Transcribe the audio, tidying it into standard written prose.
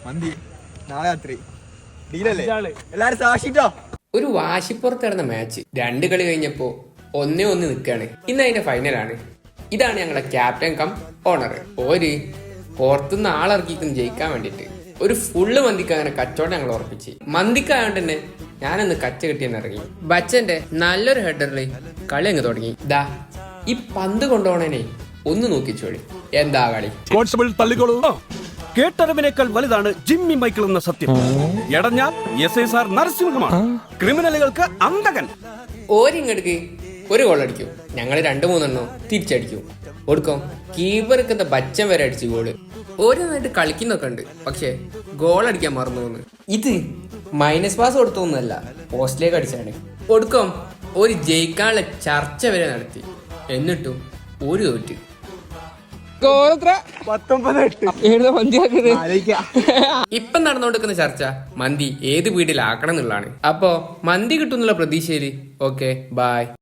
മന്തി നാളെ രാത്രി ഡീലല്ലേ? എല്ലാരും സാക്ഷിട്ടോ. ഒരു വാശിപ്പുറത്ത് നടന്ന മാച്ച് 2 കളി കഴിഞ്ഞപ്പോ 1-1 നിൽക്കാണ്. ഇന്ന് അതിന്റെ ഫൈനലാണ്. ഇതാണ് ഞങ്ങളുടെ ക്യാപ്റ്റൻ കം ഓണർ. ഒരു പുറത്തുനിന്ന് ആളിറക്കിക്കും ജയിക്കാൻ വേണ്ടിട്ട് ഒരു ഫുള്ള് മന്തിക്ക് അങ്ങനെ കച്ചവടം ഞങ്ങൾ ഉറപ്പിച്ച്. മന്തിക്കായോണ്ട് തന്നെ ഞാനൊന്ന് കച്ച കിട്ടിയെന്ന് ഇറങ്ങി. ബച്ചന്റെ നല്ലൊരു ഹെഡറിൽ കളി അങ്ങ് തുടങ്ങി. ദാ ഈ പന്ത് കൊണ്ടുപോണേനെ ഒന്ന് നോക്കിച്ചോളി, എന്താ കളി. കോൺസ്റ്റബിൾ തള്ളിക്കോളൂ. കേട്ടറിവിനേക്കാൾ വലുതാണ് ജിമ്മി മൈക്കിൾ എന്ന സത്യം. എടഞ്ഞാൽ SSR നരസിംഹമാണ്, ക്രിമിനലുകൾക്ക് അന്തകൻ. ഓരിങ്ങടുക്ക് ഒരു ഗോൾ അടിക്കും, ഞങ്ങൾ 2-3 തിരിച്ചടിക്കും. കൊടുക്കും കീപ്പർക്ക് ബച്ചൻ വരെ അടിച്ചു ഗോള്. ഒരു നന്നായിട്ട് കളിക്കുന്നൊക്കെ ഉണ്ട്, പക്ഷെ ഗോൾ അടിക്കാൻ മറന്നു പോന്ന്. ഇത് മൈനസ് പാസ് കൊടുത്തൊന്നുമല്ല, പോസ്റ്റിലേക്ക് അടിച്ചാണ്. കൊടുക്കും ഒരു ജയിക്കാനുള്ള ചർച്ച വരെ നടത്തി, എന്നിട്ടും ഒരു തോറ്റ്. ഇപ്പം നടന്നുകൊണ്ടിരിക്കുന്ന ചർച്ച മന്തി ഏത് വീട്ടിലാക്കണം എന്നുള്ളതാണ്. അപ്പോ മന്തി കിട്ടുന്നുള്ള പ്രതീക്ഷയില് ഓക്കെ ബൈ.